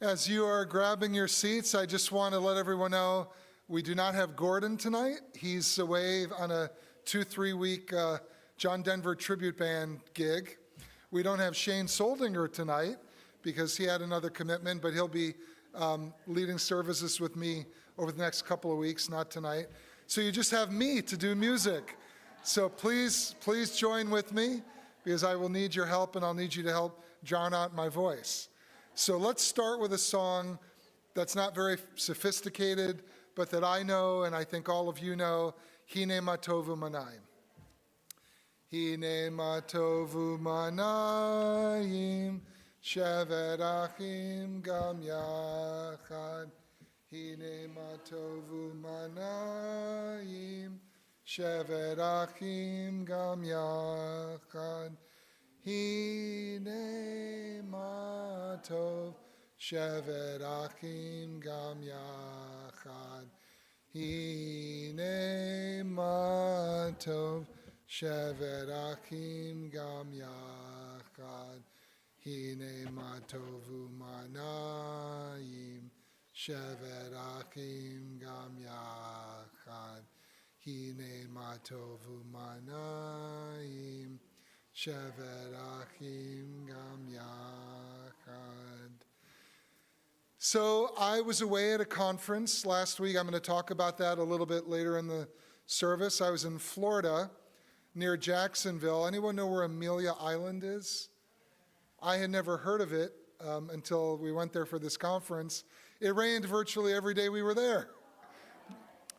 As you are grabbing your seats, I just want to let everyone know we do not have Gordon tonight. He's away on a 2-3 week John Denver tribute band gig. We don't have Shane Soldinger tonight because he had another commitment, but he'll be leading services with me over the next couple of weeks, not tonight. So you just have me to do music. So please join with me because I will need your help and I'll need you to help drown out my voice. So let's start with a song that's not very sophisticated, but that I know and I think all of you know, Hine Matovu Manayim. Hine Matovu Manayim, Shevet Achim Gam Yachad. Hine Matovu Manayim, Shevet Achim Gam Yachad. Hine Matov, Shevet Achim Gam Yachad. Hine Matov, Shevet Achim Gam Yachad. Hine Matovu Manayim, Shevet Achim Gam Yachad. Hine Matovu Manayim, Shevet Achim Gam Yachad. So I was away at a conference last week. I'm going to talk about that a little bit later in the service. I was in Florida near Jacksonville. Anyone know where Amelia Island is? I had never heard of it until we went there for this conference. It rained virtually every day we were there.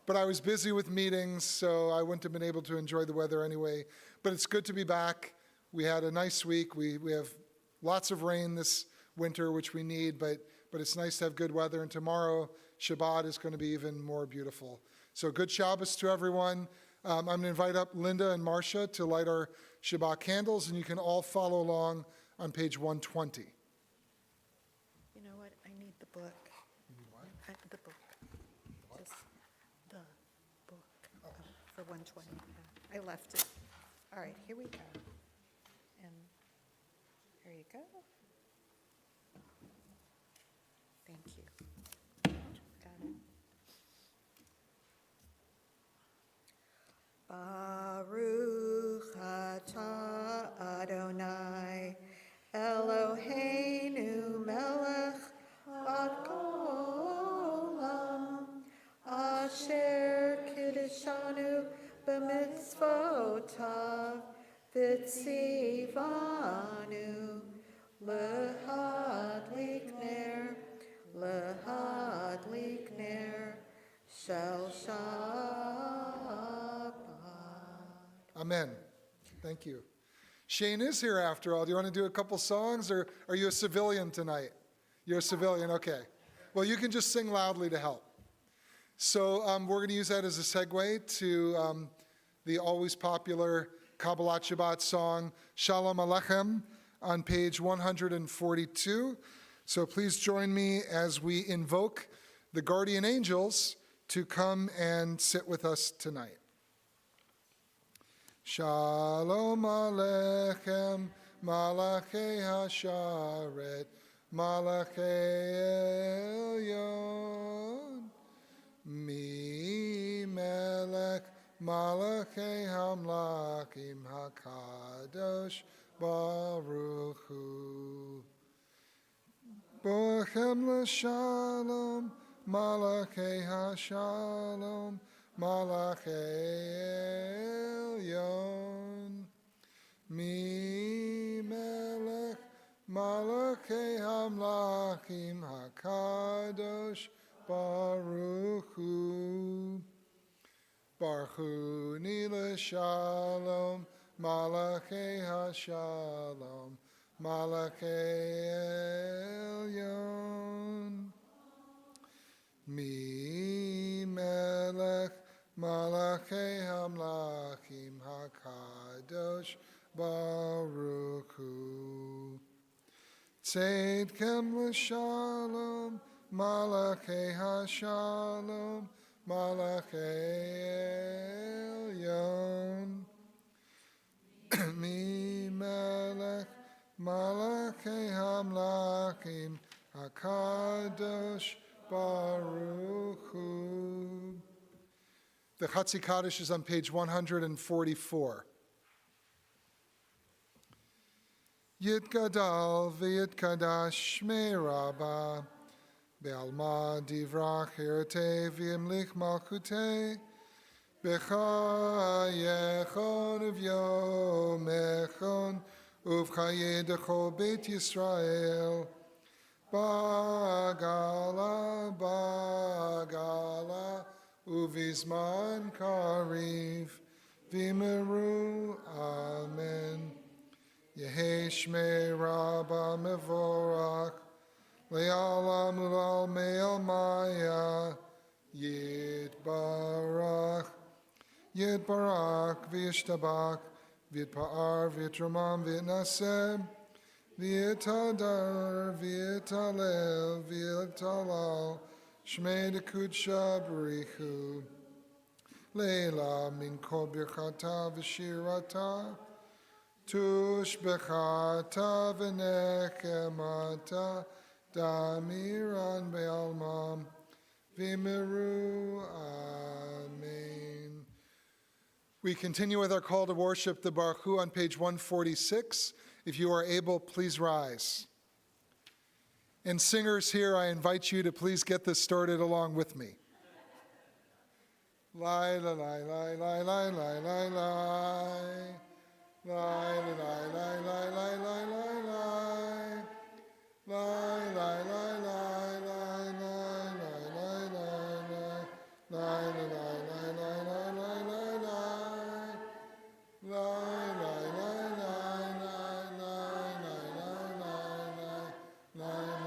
But I was busy with meetings, so I wouldn't have been able to enjoy the weather anyway. But it's good to be back. We had a nice week. We have lots of rain this winter, which we need, but it's nice to have good weather. And tomorrow, Shabbat is going to be even more beautiful. So good Shabbos to everyone. I'm going to invite up Linda and Marcia to light our Shabbat candles, and you can all follow along on page 120. You know what? I need the book. You need what? The book. What? Just the book for 120. I left it. All right, here we go. And here you go. Thank you. Got it. Baruch atah Adonai Eloheinu melech haolam asher kiddushanu b'mitzvotav v'tzivanu lehadlik ner shel Shabbat. Amen. Thank you. Shane is here after all. Do you want to do a couple songs, or are you a civilian tonight? You're a civilian, okay. Well, you can just sing loudly to help. So we're going to use that as a segue to the always popular Kabbalat Shabbat song, Shalom Aleichem, on page 142. So please join me as we invoke the guardian angels to come and sit with us tonight. Shalom Aleichem, Malachei Hasharet, Malachei Elyon, Mi Melech, Malachei Hamlakim HaKadosh, Baruch Hu. Bochem l'shalom, Malachei HaShalom, Malachei Elyon. Mi Melech, Malachei Hamlachim HaKadosh, Baruch Hu. Baruch Hu Ni l'shalom, Malachei HaShalom, Malachei Elyon. Mi Melech, Malachei Hamlachim HaKadosh, Baruch Hu. Tzedkem l'shalom, Malachei HaShalom, Malachei Elyon. Mi Melech, Malachei Hamlachim HaKadosh Baruch Hu. The Chatzi Kaddish is on page 144. Yitgadal v'yitkadash shmei Rabbah Be'alma divrach hirtei v'yimlich malchutei B'chayechon uv'yomechon uv'chayedecho Beit Yisrael Bagala Bagala uvizman kariv v'meru Amen. Yehi shmei Rabbah mevorach le'alam ul'al me'al maya yitbarach v'yishtabach v'yitpa'ar v'yitramam v'yitnaseh v'yitadar v'yitalel v'yitalal shmei dekudsha b'richu leila min kol birchata v'shirata tushbechata v'nechemata damiran be'almam v'meru. Amen. We continue with our call to worship, the Baruch Hu, on page 146. If you are able, please rise. And singers here, I invite you to please get this started along with me. Lai, la, lai, lai, lai, lai, lai, lai, lai. Lai, la, lai, lai, lai, lai, lai, lai, lai. Lai, lai, lai, lai, lai, lai, lai, lai, lai. Lai, la, lai, lai, lai, lai, lai, lai, lai. Lai, lai, lai, lai, lai, lai, lai, lai, lai, lai.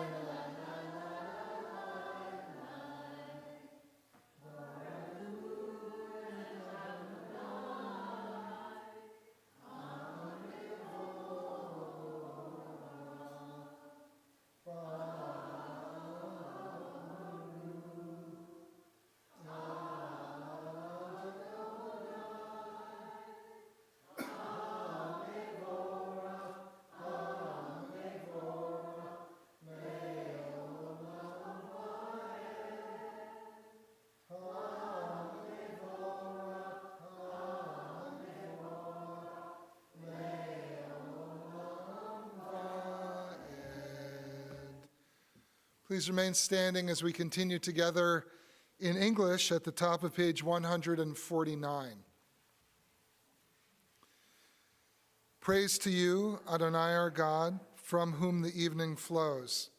Please remain standing as we continue together in English at the top of page 149. Praise to you, Adonai our God, from whom the evening flows.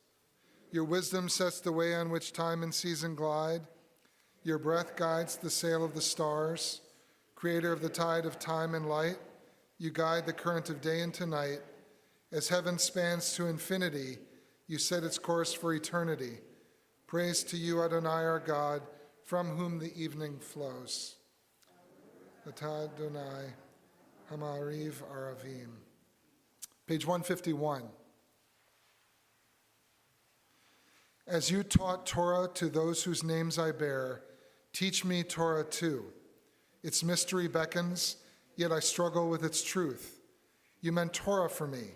Your wisdom sets the way on which time and season glide. Your breath guides the sail of the stars. Creator of the tide of time and light, you guide the current of day into night. As heaven spans to infinity, you set its course for eternity. Praise to you, Adonai our God, from whom the evening flows. Atah Adonai, Hamariv Aravim. Page 151. As you taught Torah to those whose names I bear, teach me Torah too. Its mystery beckons, yet I struggle with its truth. You meant Torah for me.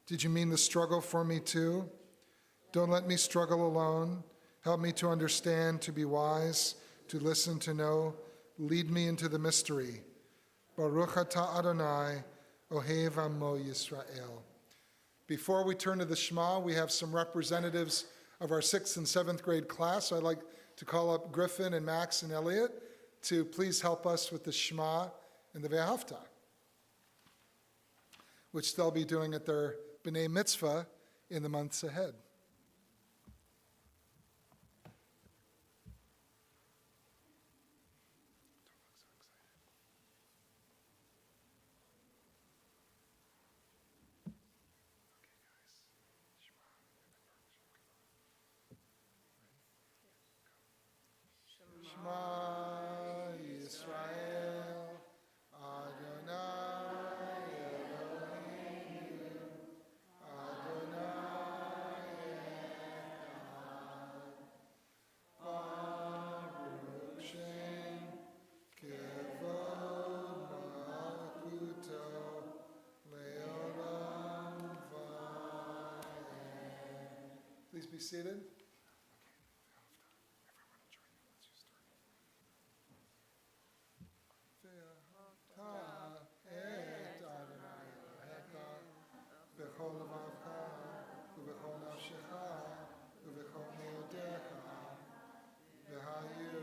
Did you mean the struggle for me too? Don't let me struggle alone. Help me to understand, to be wise, to listen, to know. Lead me into the mystery. Baruch atah Adonai, Ohev Amo Yisrael. Before we turn to the Shema, we have some representatives of our 6th and 7th grade class. So I'd like to call up Griffin and Max and Elliot to please help us with the Shema and the Ve'ahavta, which they'll be doing at their B'nai Mitzvah in the months ahead. Shema Yisrael, Adonai Eloheinu, Adonai Please be seated. בכל לבבך ובכל נפשך ובכל מאודיך והיו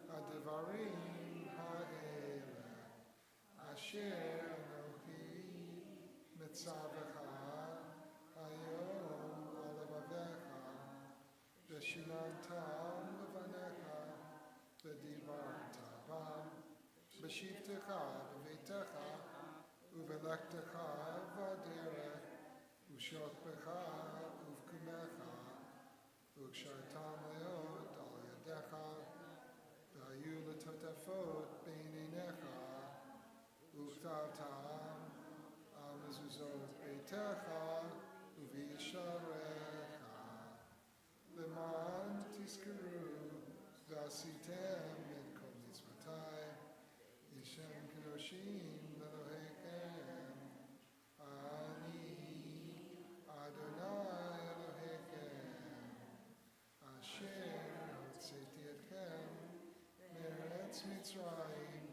הדברים האלה אשר אנוכי מצווך היום על לבביך ושיננתם לבניך ודיברת בם בשבתך בביתך ובלכתך בדרך ושוכבך ובקומך וקשרתם להיות על ידיך והיו לטוטפות בין עיניך וכתבתם על מזוזות ביתך ובישעריך למען תזכרו ועשיתם את כל מצוותי ישם קדושים לאלוהיכם אני אדוני אלוהיכם אשר הוצאתי אתכם מארץ מצרים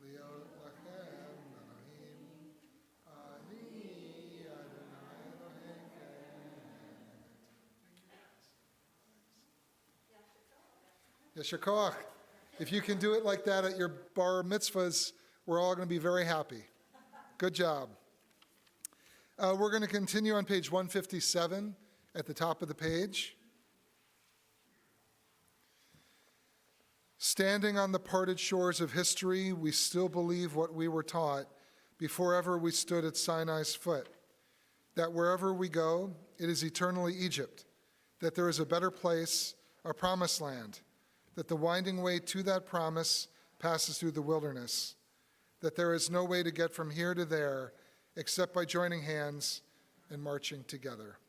להיות לכם אלוהים אני אדוני אלוהיכם. Yasher koach. If you can do it like that at your bar mitzvahs, we're all going to be very happy. Good job. We're going to continue on page 157 at the top of the page. Standing on the parted shores of history, we still believe what we were taught before ever we stood at Sinai's foot, that wherever we go, it is eternally Egypt, that there is a better place, a promised land, that the winding way to that promise passes through the wilderness, that there is no way to get from here to there except by joining hands and marching together.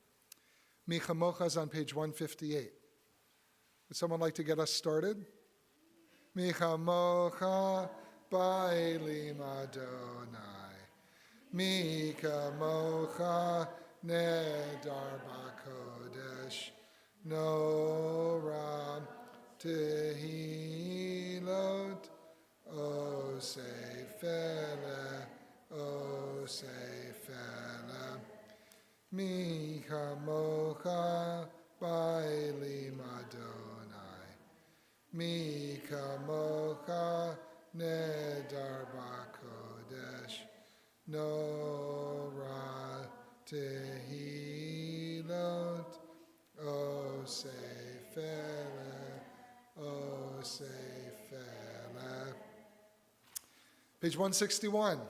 Mi chamocha is on page 158. Would someone like to get us started? Mi chamocha ba'elim Adonai. Mi chamocha nedar b'kodesh. Noram tehilot. O seifele, O seifele, mi chamocha ba'elim Adonai, mi chamocha nedar b'kodesh, nora tehilot, O seifele, O seifele. Page 161.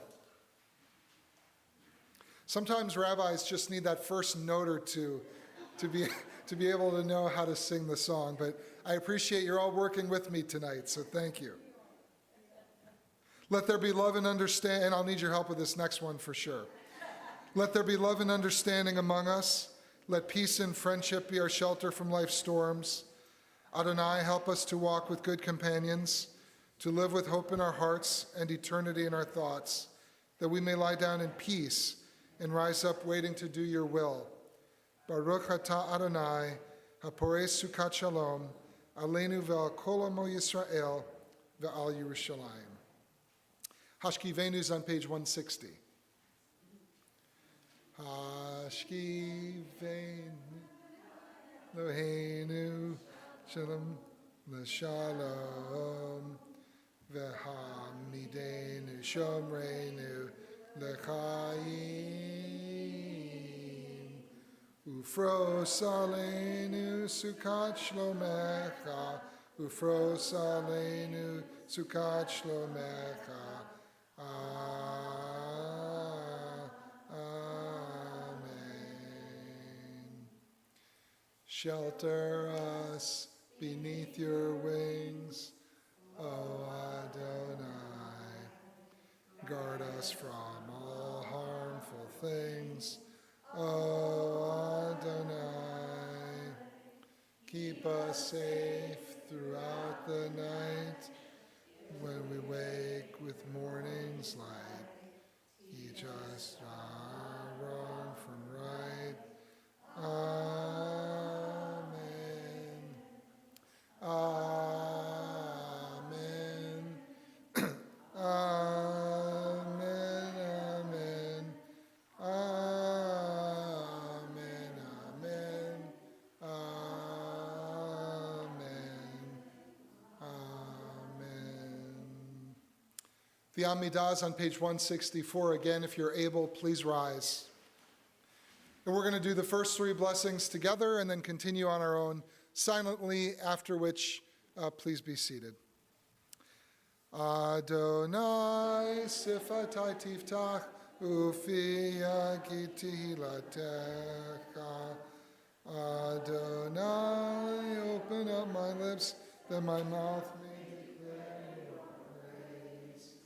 Sometimes rabbis just need that first note or two to be able to know how to sing the song, but I appreciate you're all working with me tonight, so thank you. Let there be love and understanding, and I'll need your help with this next one for sure. Let there be love and understanding among us. Let peace and friendship be our shelter from life's storms. Adonai, help us to walk with good companions, to live with hope in our hearts and eternity in our thoughts, that we may lie down in peace and rise up waiting to do your will. Baruch atah Adonai, haporei sukat shalom, aleinu ve'al kol amo Yisrael ve'al Yerushalayim. Hashkivenu is on page 160. Hashkivenu Eloheinu shalom l'shalom. V'hamidenu shomreinu l'chaim ufros aleinu sukat shlomecha ufros aleinu sukat shlomecha amen. Shelter us beneath your wings, O Adonai, guard us from all harmful things. O Adonai, keep us safe throughout the night. When we wake with morning's light, teach us our wrong from right. Amen. The Amidah is on page 164. Again, if you're able, please rise. And we're going to do the first three blessings together and then continue on our own silently, after which please be seated. Adonai sifatai tiftach ufi yagid tehilatecha. Adonai, open up my lips that my mouth may declare your praise.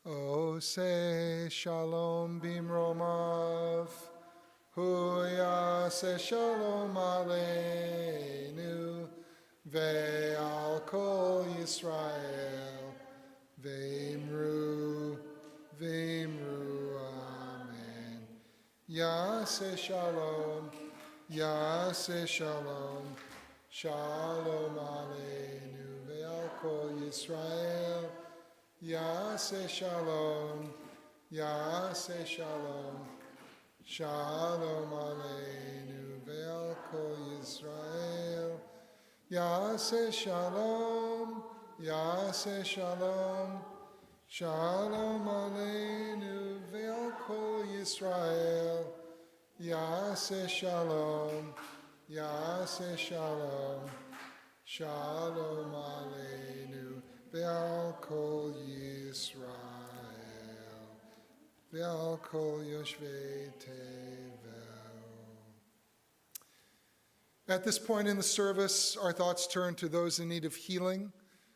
O say shalom bimromav, hu yaseh shalom aleinu, ve'al kol Yisrael, ve'imru, amen. Yaseh shalom, shalom aleinu, ve'al kol Yisrael, Yaseh shalom, shalom aleinu ve'al kol Yisrael. Yaseh shalom, shalom aleinu ve'al kol Yisrael. Yaseh shalom, shalom aleinu Ve'al kol Yisrael, ve'al kol yoshvei tevel. At this point in the service, our thoughts turn to those in need of healing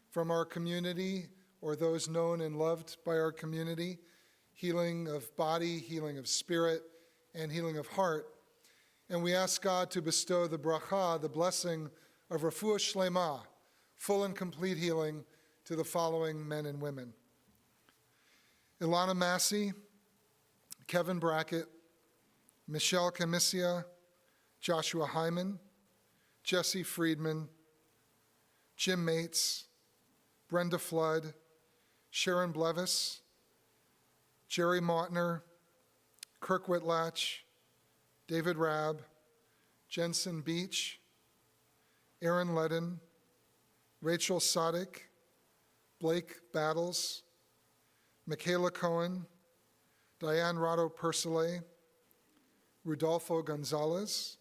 from our community or those known and loved by our community, healing of body, healing of spirit, and healing of heart. And we ask God to bestow the bracha, the blessing of refuah shlema, full and complete healing to the following men and women: Ilana Massey, Kevin Brackett, Michelle Camissia, Joshua Hyman, Jesse Friedman, Jim Mates, Brenda Flood, Sharon Blevis, Jerry Mautner, Kirk Whitlatch, David Rabb, Jensen Beach, Aaron Ledden, Rachel Sadek, Blake Battles, Michaela Cohen, Diane Rado Persile, Rudolfo Gonzalez,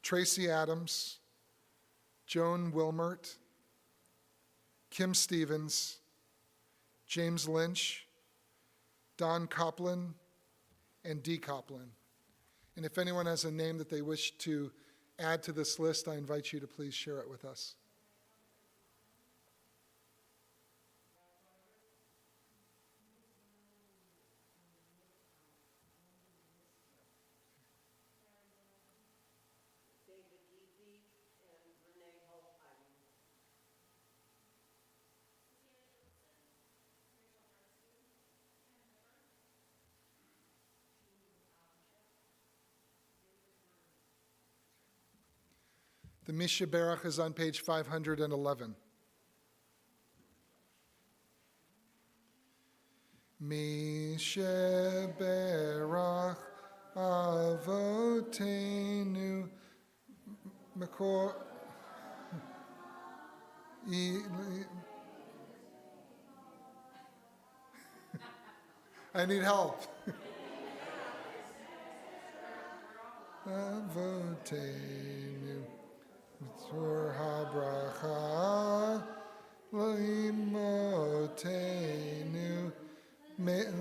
Tracy Adams, Joan Wilmert, Kim Stevens, James Lynch, Don Copland, and Dee Copland. And if anyone has a name that they wish to add to this list, I invite you to please share it with us. The Misha Berach is on page 511. Misha Berach Avotenu Makor. I need help. Avotenu. Tzur habracha l'imotenu.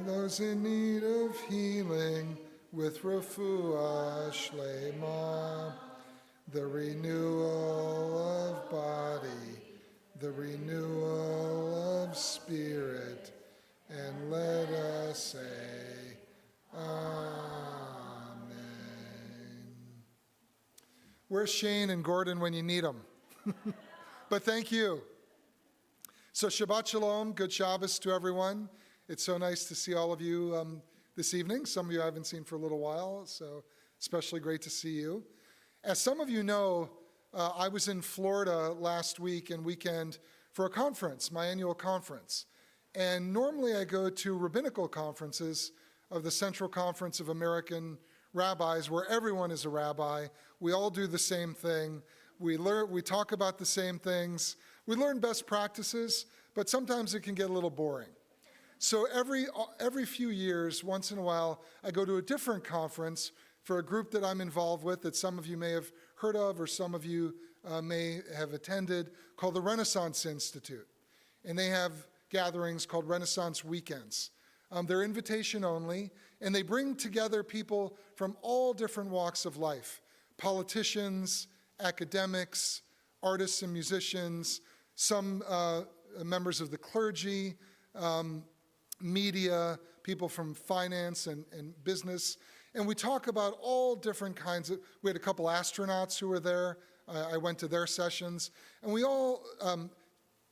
Those in need of healing with refuah shlema, the renewal of body, the renewal of spirit, and let us say, Amen. Where's Shane and Gordon when you need them? But thank you. So Shabbat Shalom, good Shabbos to everyone. It's so nice to see all of you this evening. Some of you I haven't seen for a little while, so especially great to see you. As some of you know, I was in Florida last week and weekend for a conference, my annual conference. And normally I go to rabbinical conferences of the Central Conference of American Rabbis, where everyone is a rabbi. We all do the same thing. We talk about the same things. We learn best practices, but sometimes it can get a little boring. So every few years, once in a while, I go to a different conference for a group that I'm involved with that some of you may have heard of or some of you may have attended, called the Renaissance Institute. And they have gatherings called Renaissance Weekends. They're invitation only, and they bring together people from all different walks of life: politicians, academics, artists and musicians, some members of the clergy, media, people from finance and business. And we talk about all different kinds of, we had a couple astronauts who were there. I went to their sessions. And we all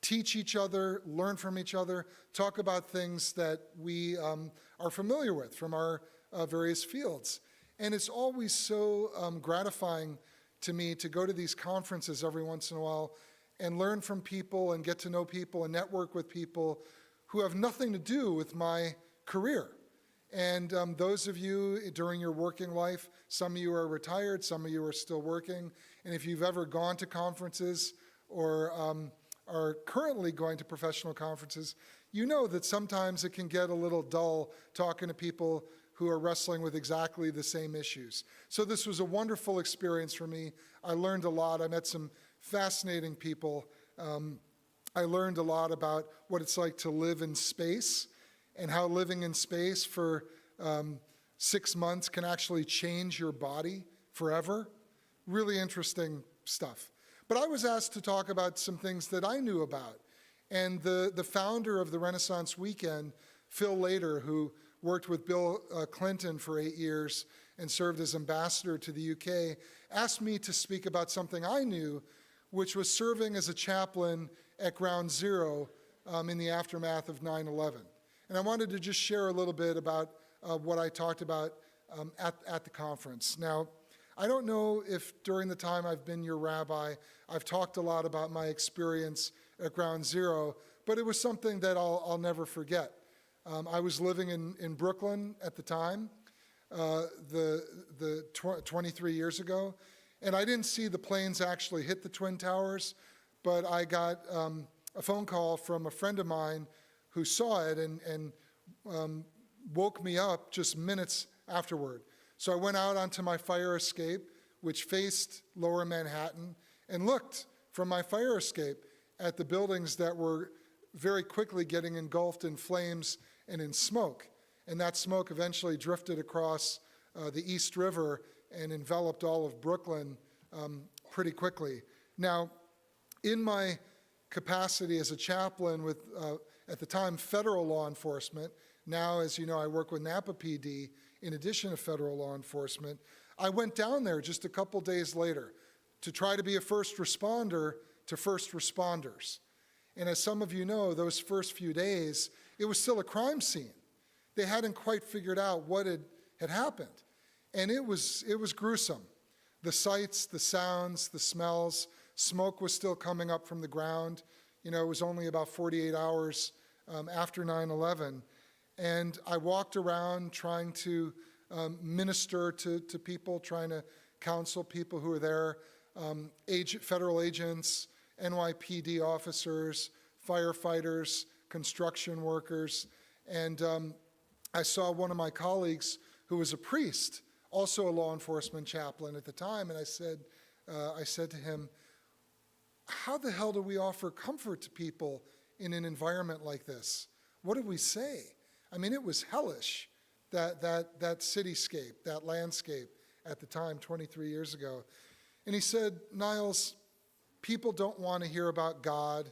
teach each other, learn from each other, talk about things that we are familiar with from our various fields. And it's always so gratifying to me to go to these conferences every once in a while and learn from people and get to know people and network with people who have nothing to do with my career. And those of you during your working life, some of you are retired, some of you are still working. And if you've ever gone to conferences or are currently going to professional conferences, you know that sometimes it can get a little dull talking to people who are wrestling with exactly the same issues. So this was a wonderful experience for me. I learned a lot. I met some fascinating people. I learned a lot about what it's like to live in space and how living in space for 6 months can actually change your body forever. Really interesting stuff. But I was asked to talk about some things that I knew about. And the founder of the Renaissance Weekend, Phil Lader, who worked with Bill Clinton for 8 years and served as ambassador to the UK, asked me to speak about something I knew, which was serving as a chaplain at Ground Zero in the aftermath of 9/11. And I wanted to just share a little bit about what I talked about at the conference. Now, I don't know if during the time I've been your rabbi, I've talked a lot about my experience at Ground Zero, but it was something that I'll never forget. I was living in Brooklyn at the time, 23 years ago, and I didn't see the planes actually hit the Twin Towers, but I got a phone call from a friend of mine who saw it and woke me up just minutes afterward. So I went out onto my fire escape, which faced Lower Manhattan, and looked from my fire escape at the buildings that were very quickly getting engulfed in flames and in smoke. And that smoke eventually drifted across the East River and enveloped all of Brooklyn pretty quickly. Now, in my capacity as a chaplain with, at the time, federal law enforcement, now, as you know, I work with Napa PD in addition to federal law enforcement, I went down there just a couple days later to try to be a first responder to first responders. And as some of you know, those first few days, it was still a crime scene. They hadn't quite figured out what had happened. And it was gruesome. The sights, the sounds, the smells, smoke was still coming up from the ground. You know, it was only about 48 hours after 9/11. And I walked around trying to minister to people, trying to counsel people who were there, federal agents, NYPD officers, firefighters, construction workers. And I saw one of my colleagues who was a priest, also a law enforcement chaplain at the time, and I said to him, how the hell do we offer comfort to people in an environment like this? What do we say? I mean, it was hellish, that cityscape, that landscape at the time, 23 years ago. And he said, Niles, people don't want to hear about God.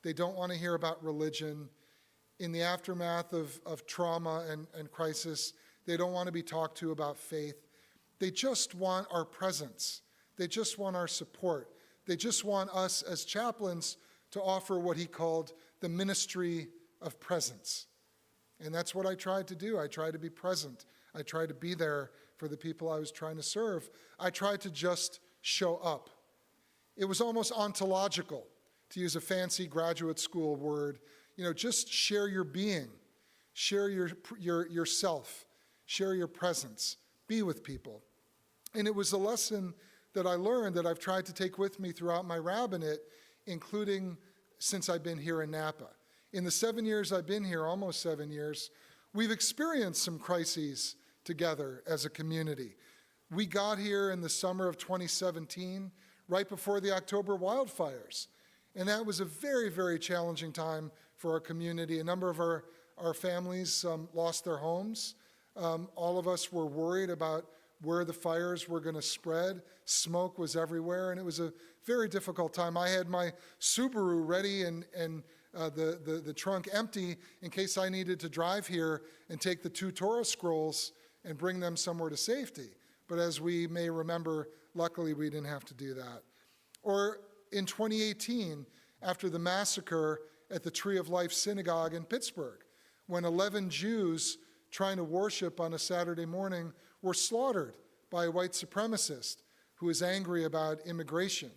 They don't want to hear about religion. In the aftermath of trauma and crisis, they don't want to be talked to about faith. They just want our presence. They just want our support. They just want us as chaplains to offer what he called the ministry of presence. And that's what I tried to do. I tried to be present. I tried to be there for the people I was trying to serve. I tried to just show up. It was almost ontological, to use a fancy graduate school word. You know, just share your being, share yourself, share your presence, be with people. And it was a lesson that I learned that I've tried to take with me throughout my rabbinate, including since I've been here in Napa. In the 7 years I've been here, almost 7 years, we've experienced some crises together as a community. We got here in the summer of 2017, right before the October wildfires. And that was a very, very challenging time for our community. A number of our families lost their homes. All of us were worried about where the fires were going to spread. Smoke was everywhere, and it was a very difficult time. I had my Subaru ready and the trunk empty in case I needed to drive here and take the 2 Torah scrolls and bring them somewhere to safety. But as we may remember, luckily we didn't have to do that. Or in 2018, after the massacre at the Tree of Life Synagogue in Pittsburgh, when 11 Jews trying to worship on a Saturday morning were slaughtered by a white supremacist who was angry about immigration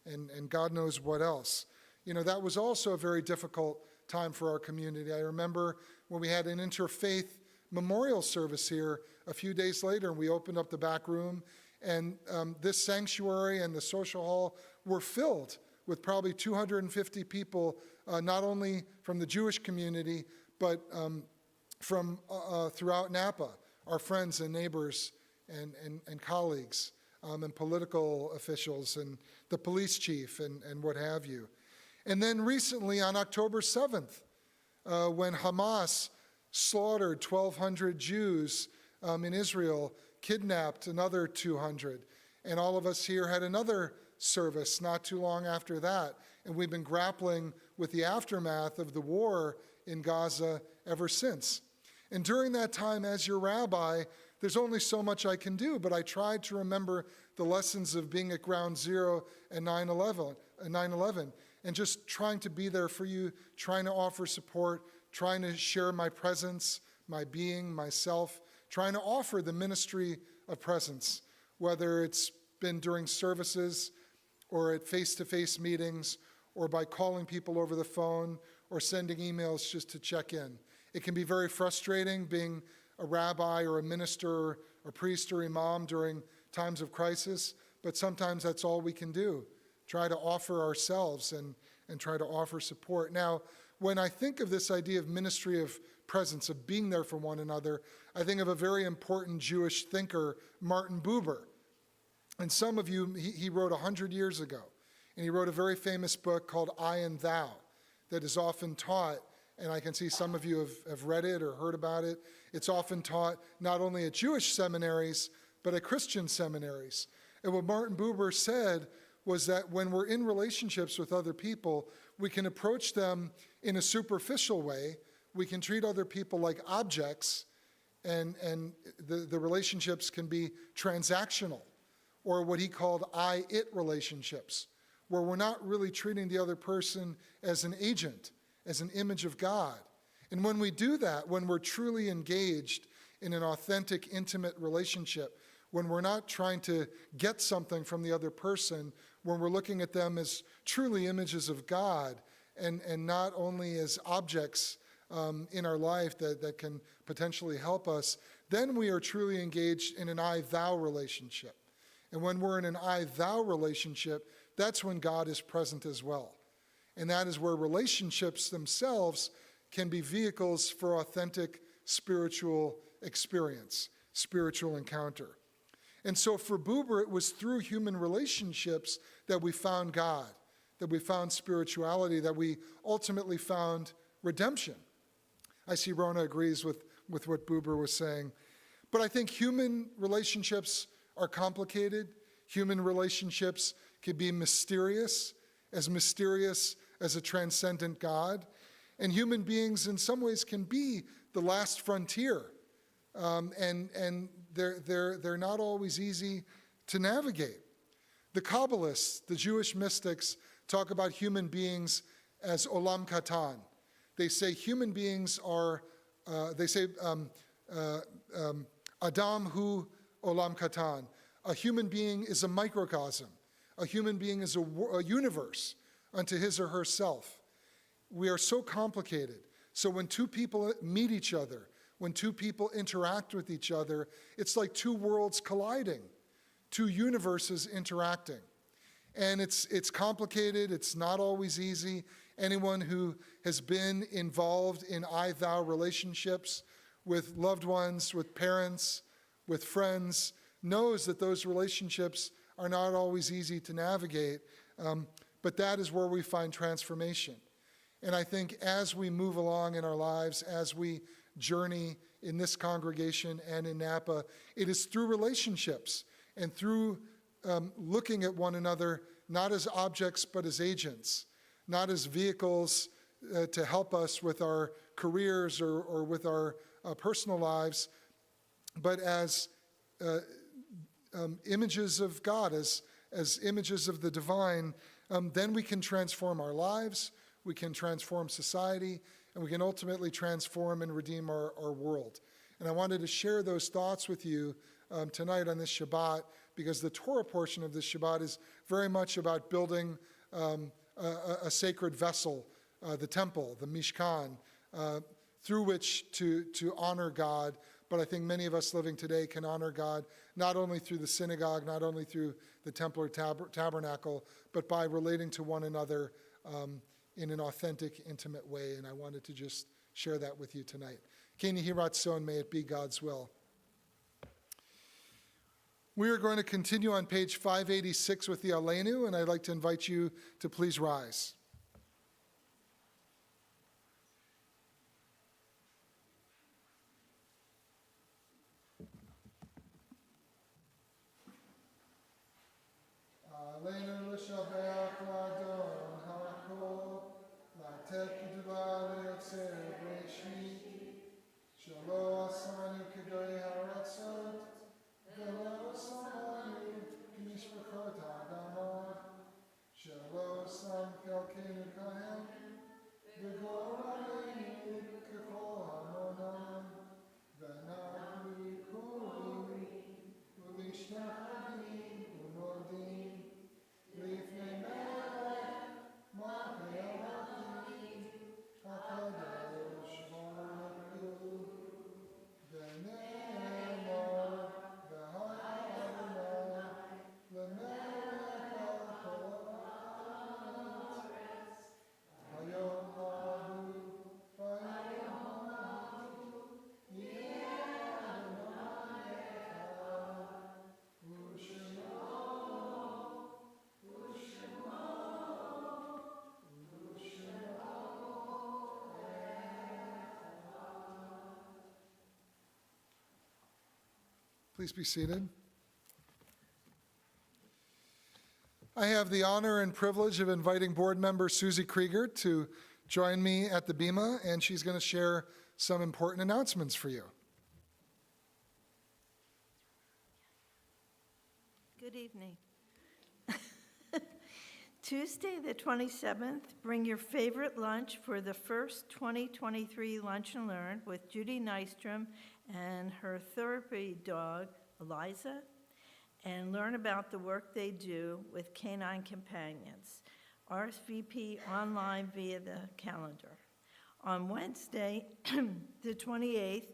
and God knows what else. You know, that was also a very difficult time for our community. I remember when we had an interfaith memorial service here a few days later, and we opened up the back room, and this sanctuary and the social hall were filled with probably 250 people, not only from the Jewish community, but from throughout Napa, our friends and neighbors and colleagues and political officials and the police chief and what have you. And then recently on October 7th, when Hamas slaughtered 1,200 Jews in Israel, kidnapped another 200. And all of us here had another service not too long after that. And we've been grappling with the aftermath of the war in Gaza ever since. And during that time, as your rabbi, there's only so much I can do, but I tried to remember the lessons of being at Ground Zero and 9/11, and just trying to be there for you, trying to offer support, trying to share my presence, my being, myself, trying to offer the ministry of presence, whether it's been during services or at face-to-face meetings or by calling people over the phone or sending emails just to check in. It can be very frustrating being a rabbi or a minister or a priest or imam during times of crisis, but sometimes that's all we can do. Try to offer ourselves and try to offer support. Now, when I think of this idea of ministry of presence, of being there for one another, I think of a very important Jewish thinker, Martin Buber. And some of you, he wrote 100 years ago, and he wrote a very famous book called I and Thou that is often taught, and I can see some of you have read it or heard about it. It's often taught not only at Jewish seminaries, but at Christian seminaries. And what Martin Buber said was that when we're in relationships with other people, we can approach them in a superficial way. We can treat other people like objects, and the relationships can be transactional, or what he called I-it relationships, where we're not really treating the other person as an agent, as an image of God. And when we do that, when we're truly engaged in an authentic, intimate relationship, when we're not trying to get something from the other person, when we're looking at them as truly images of God and not only as objects in our life that can potentially help us, then we are truly engaged in an I-thou relationship. And when we're in an I-thou relationship, that's when God is present as well. And that is where relationships themselves can be vehicles for authentic spiritual experience, spiritual encounter. And so for Buber, it was through human relationships that we found God, that we found spirituality, that we ultimately found redemption. I see Rona agrees with what Buber was saying. But I think human relationships are complicated. Human relationships can be mysterious as a transcendent God. And human beings in some ways can be the last frontier. And they're not always easy to navigate. The Kabbalists, the Jewish mystics, talk about human beings as olam katan. They say human beings are, Adam hu olam katan. A human being is a microcosm. A human being is a universe unto his or herself. We are so complicated. So when two people meet each other, when two people interact with each other, it's like two worlds colliding, two universes interacting. And it's complicated, it's not always easy. Anyone who has been involved in I-thou relationships with loved ones, with parents, with friends, knows that those relationships are not always easy to navigate, but that is where we find transformation. And I think as we move along in our lives, as we journey in this congregation and in Napa, it is through relationships and through looking at one another not as objects but as agents, not as vehicles to help us with our careers or with our personal lives, but as images of God, as images of the divine. Then we can transform our lives, we can transform society, and we can ultimately transform and redeem our world. And I wanted to share those thoughts with you tonight on this Shabbat, because the Torah portion of this Shabbat is very much about building a sacred vessel, the temple, the Mishkan, through which to honor God. But I think many of us living today can honor God not only through the synagogue, not only through the temple or tabernacle, but by relating to one another in an authentic, intimate way. And I wanted to just share that with you tonight. Keni Hiratson, may it be God's will. We are going to continue on page 586 with the Aleinu, and I'd like to invite you to please rise. Please be seated. I have the honor and privilege of inviting board member Susie Krieger to join me at the Bema, and she's going to share some important announcements for you. Good evening. Tuesday, the 27th, bring your favorite lunch for the first 2023 Lunch and Learn with Judy Nystrom and her therapy dog, Eliza, and learn about the work they do with canine companions. RSVP online via the calendar. On Wednesday, the 28th,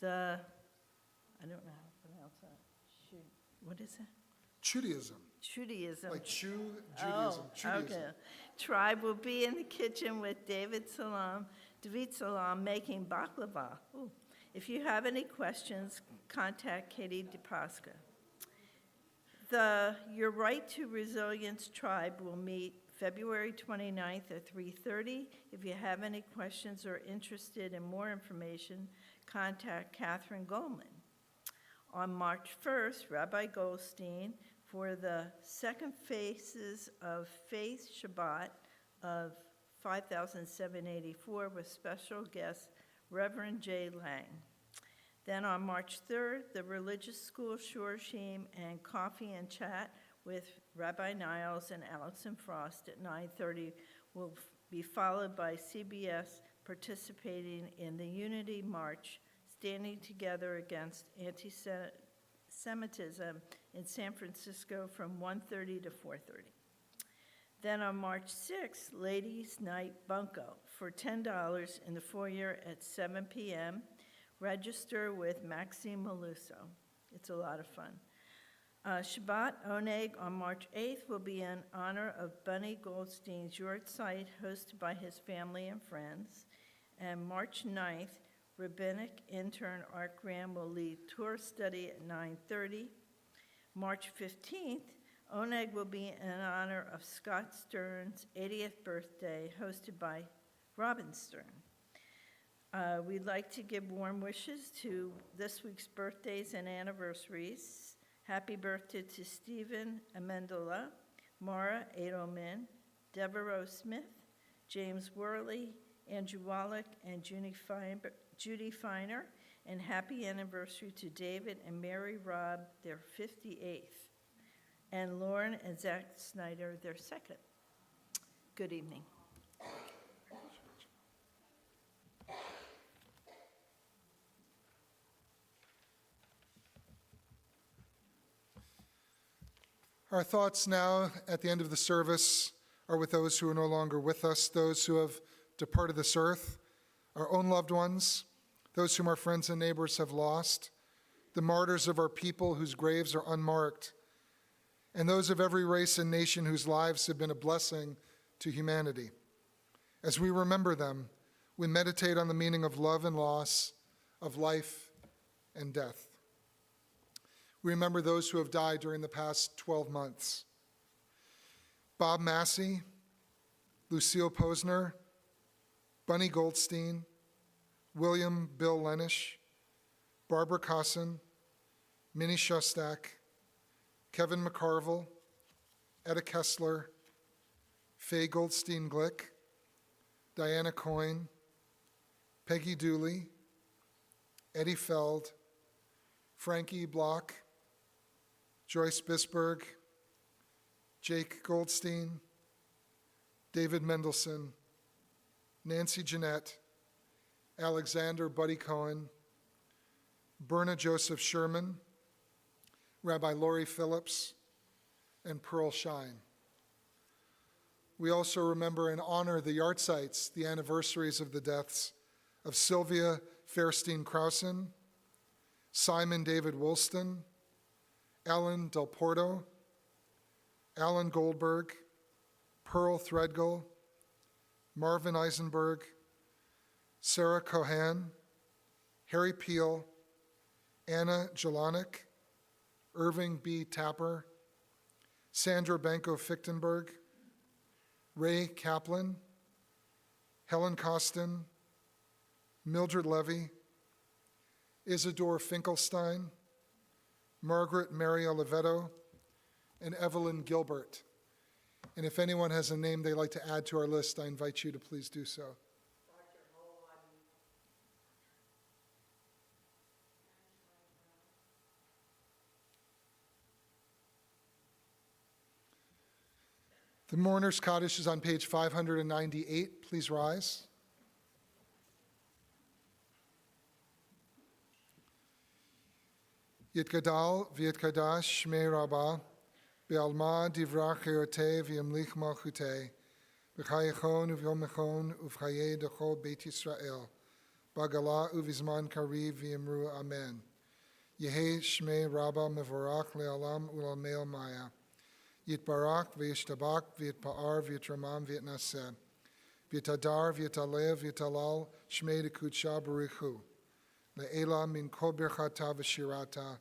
I don't know how to pronounce that. What is it? Judaism. Judaism. Like Judaism. Oh, Judaism. okay. Tribe will be in the kitchen with David Salam making baklava. Ooh. If you have any questions, contact Katie DePasca. The Your Right to Resilience Tribe will meet February 29th at 3:30. If you have any questions or interested in more information, contact Catherine Goldman. On March 1st, Rabbi Goldstein for the Second Faces of Faith Shabbat of 5784 with special guest Reverend J. Lang. Then on March 3rd, the Religious School Shorshim and Coffee and Chat with Rabbi Niles and Allison Frost at 9:30 will be followed by CBS participating in the Unity March, standing together against anti-Semitism in San Francisco from 1:30 to 4:30. Then on March 6th, Ladies' Night Bunko for $10 in the foyer at 7 p.m. Register with Maxine Maluso. It's a lot of fun. Shabbat Oneg on March 8th will be in honor of Bunny Goldstein's yard site hosted by his family and friends. And March 9th, Rabbinic intern Art Graham will lead tour study at 9:30. March 15th, Oneg will be in honor of Scott Stern's 80th birthday, hosted by Robin Stern. We'd like to give warm wishes to this week's birthdays and anniversaries. Happy birthday to Stephen Amendola, Mara Edelman, Deborah Smith, James Worley, Andrew Wallach, and Judy Feiner, and happy anniversary to David and Mary Robb, their 58th, and Lauren and Zach Snyder, their 2nd. Good evening. Our thoughts now at the end of the service are with those who are no longer with us, those who have departed this earth, our own loved ones, those whom our friends and neighbors have lost, the martyrs of our people whose graves are unmarked, and those of every race and nation whose lives have been a blessing to humanity. As we remember them, we meditate on the meaning of love and loss, of life and death. We remember those who have died during the past 12 months. Bob Massey, Lucille Posner, Bunny Goldstein, William Bill Lenish, Barbara Cosson, Minnie Shostak, Kevin McCarville, Etta Kessler, Faye Goldstein Glick, Diana Coyne, Peggy Dooley, Eddie Feld, Frankie Block, Joyce Bisberg, Jake Goldstein, David Mendelson, Nancy Jeanette, Alexander Buddy Cohen, Berna Joseph Sherman, Rabbi Lori Phillips, and Pearl Shine. We also remember and honor the yahrzeits, the anniversaries of the deaths of Sylvia Fairstein-Krausen, Simon David Woolston, Alan Del Porto, Alan Goldberg, Pearl Threadgill, Marvin Eisenberg, Sarah Cohan, Harry Peel, Anna Jelanek, Irving B. Tapper, Sandra Banco-Fichtenberg, Ray Kaplan, Helen Costin, Mildred Levy, Isidore Finkelstein, Margaret Mary Oliveto, and Evelyn Gilbert. And if anyone has a name they'd like to add to our list, I invite you to please do so. The mourner's Kaddish is on page 598. Please rise. Yitgadal v'yitkadash shmei rabbah, be'alma divrach chayotei v'yamlich malchutei, b'chayechon uv'yomechon uv'chayei dechol Beit Yisrael, b'gala uv'izman kariv v'yimru amen. Yehei shmei rabbah mevorach le'alam u'lalmei maya. Yitbarak v'yishtabak v'yitpa'ar v'yitramam v'yitnaseh. V'yitadar v'yitalev v'yitalal shmei dekudsha baruchu. Le'ela min kol birchata v'shirata,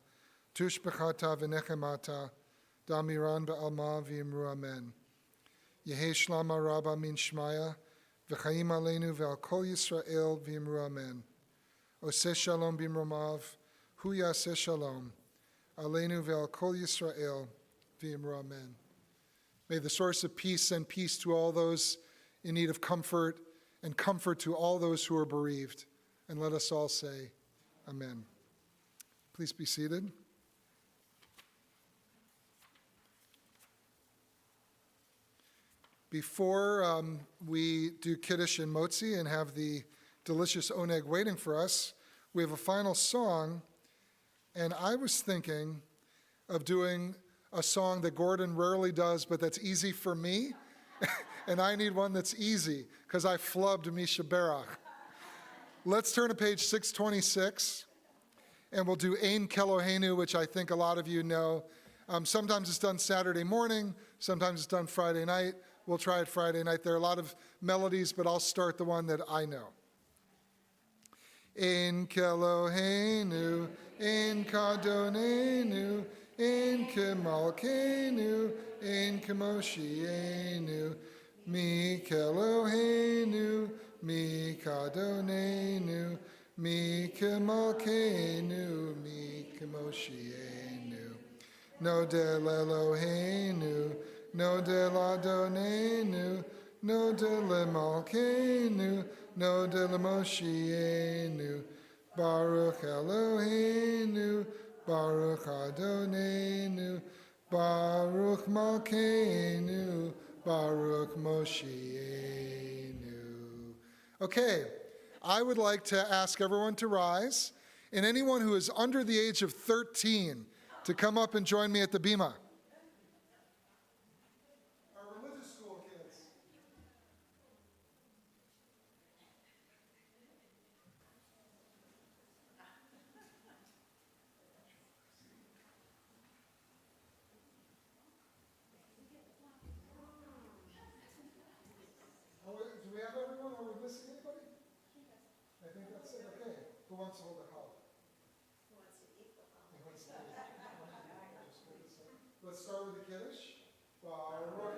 tush b'chata v'nechemata, damiran ba'alma v'yimru amen. Yehei shlama rabba min shmaya, v'chaim aleinu v'al kol Yisrael v'yimru amen. Oseh shalom b'imromav, hu yaseh shalom, aleinu v'al kol Yisrael v'yimru amen. May the source of peace send peace to all those in need of comfort, and comfort to all those who are bereaved. And let us all say, amen. Please be seated. Before we do Kiddush and Motzi and have the delicious oneg waiting for us, we have a final song. And I was thinking of doing a song that Gordon rarely does, but that's easy for me. And I need one that's easy, because I flubbed Misha Berach. Let's turn to page 626, and we'll do Ein Kelohenu, which I think a lot of you know. Sometimes it's done Saturday morning, sometimes it's done Friday night. We'll try it Friday night. There are a lot of melodies, but I'll start the one that I know. Ein Kelohenu, Ein Kadonenu, Ein Kemalkenu, Ein Kemoshienu, Mi Kelohenu, Mi Kadonenu, Mi Kemalkenu, Mi Kemoshienu. No del Eloheinu, no del Adonenu, no del Malkenu, no del Moshienu. Baruch Eloheinu, Baruch Adonenu, Baruch Malkeinu, Baruch Moshienu. Okay, I would like to ask everyone to rise, and anyone who is under the age of 13 to come up and join me at the Bima. Our religious school kids. Do we have everyone? Are we missing anybody? I think that's it. Okay. Who wants to hold the call? Who wants to eat the call? Let's start with the Kiddush. Baruch